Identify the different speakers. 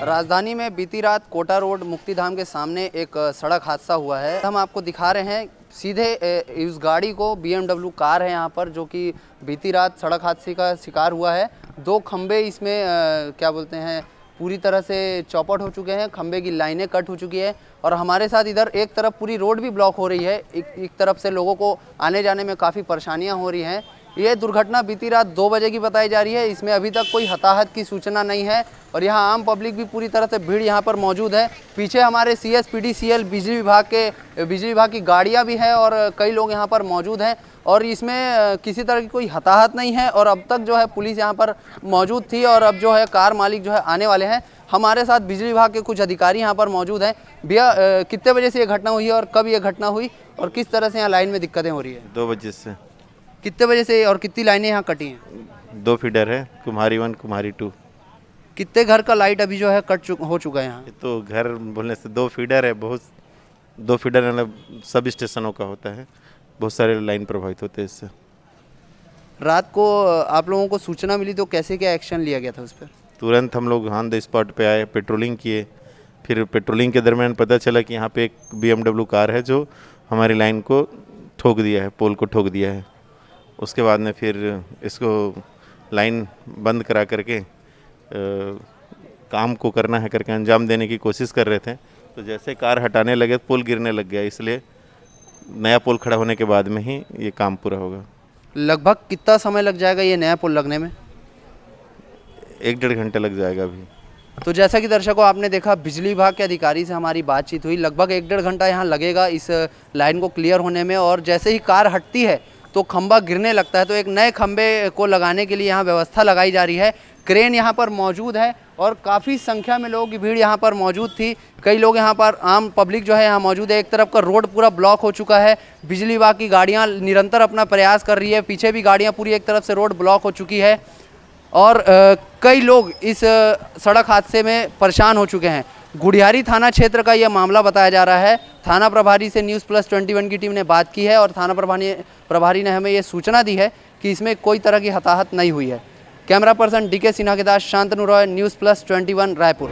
Speaker 1: राजधानी में बीती रात कोटा रोड मुक्तिधाम के सामने एक सड़क हादसा हुआ है। हम आपको दिखा रहे हैं सीधे इस गाड़ी को, BMW कार है यहाँ पर, जो कि बीती रात सड़क हादसे का शिकार हुआ है। दो खंबे इसमें क्या बोलते हैं, पूरी तरह से चौपट हो चुके हैं, खंबे की लाइनें कट हो चुकी है। और हमारे साथ इधर एक तरफ पूरी रोड भी ब्लॉक हो रही है, एक तरफ से लोगों को आने जाने में काफ़ी परेशानियाँ हो रही हैं। ये दुर्घटना बीती रात 2 बजे की बताई जा रही है। इसमें अभी तक कोई हताहत की सूचना नहीं है और यहाँ आम पब्लिक भी पूरी तरह से भीड़ यहाँ पर मौजूद है। पीछे हमारे CS, PDCL बिजली विभाग की गाड़ियाँ भी है और कई लोग यहाँ पर मौजूद हैं और इसमें किसी तरह की कोई हताहत नहीं है। और अब तक जो है पुलिस यहाँ पर मौजूद थी और अब जो है कार मालिक जो है आने वाले हैं। हमारे साथ बिजली विभाग के कुछ अधिकारी यहाँ पर मौजूद हैं। भैया, कितने बजे से ये घटना हुई है और कब ये घटना हुई और किस तरह से यहाँ लाइन में दिक्कतें हो रही है?
Speaker 2: 2 बजे से।
Speaker 1: कितने बजे से और कितनी लाइनें यहाँ कटी हैं?
Speaker 2: 2 फीडर है, कुम्हारी 1, कुम्हारी 2।
Speaker 1: कितने घर का लाइट अभी जो है हो चुका है यहाँ?
Speaker 2: ये तो घर बोलने से 2 फीडर है, बहुत 2 फीडर मतलब सब स्टेशनों का होता है, बहुत सारे लाइन प्रभावित होते हैं इससे।
Speaker 1: रात को आप लोगों को सूचना मिली तो कैसे क्या एक्शन लिया गया था उस पर?
Speaker 2: तुरंत हम लोग ऑन द स्पॉट पे आए, पेट्रोलिंग किए। फिर पेट्रोलिंग के दरमियान पता चला कि यहाँ पे एक BMW कार है जो हमारी लाइन को ठोक दिया है, पोल को ठोक दिया है। उसके बाद में फिर इसको लाइन बंद करा करके काम को करना है करके अंजाम देने की कोशिश कर रहे थे। तो जैसे कार हटाने लगे पोल गिरने लग गया, इसलिए नया पोल खड़ा होने के बाद में ही ये काम पूरा होगा।
Speaker 1: लगभग कितना समय लग जाएगा ये नया पुल लगने में?
Speaker 2: 1-1.5 घंटे लग जाएगा अभी।
Speaker 1: तो जैसा कि दर्शकों आपने देखा, बिजली विभाग के अधिकारी से हमारी बातचीत हुई। लगभग 1-1.5 घंटा यहाँ लगेगा इस लाइन को क्लियर होने में। और जैसे ही कार हटती है तो खंबा गिरने लगता है, तो एक नए खंबे को लगाने के लिए यहाँ व्यवस्था लगाई जा रही है। क्रेन यहाँ पर मौजूद है और काफ़ी संख्या में लोगों की भीड़ यहाँ पर मौजूद थी। कई लोग यहाँ पर, आम पब्लिक जो है यहाँ मौजूद है। एक तरफ का रोड पूरा ब्लॉक हो चुका है, बिजली विभाग की गाड़ियाँ निरंतर अपना प्रयास कर रही है। पीछे भी गाड़ियाँ पूरी एक तरफ से रोड ब्लॉक हो चुकी है और कई लोग इस सड़क हादसे में परेशान हो चुके हैं। गुढ़ियारी थाना क्षेत्र का यह मामला बताया जा रहा है। थाना प्रभारी से News+21 की टीम ने बात की है और थाना प्रभारी ने हमें ये सूचना दी है कि इसमें कोई तरह की हताहत नहीं हुई है। कैमरा पर्सन DK सिन्हा के साथ शांतनु रॉय, News+21 रायपुर।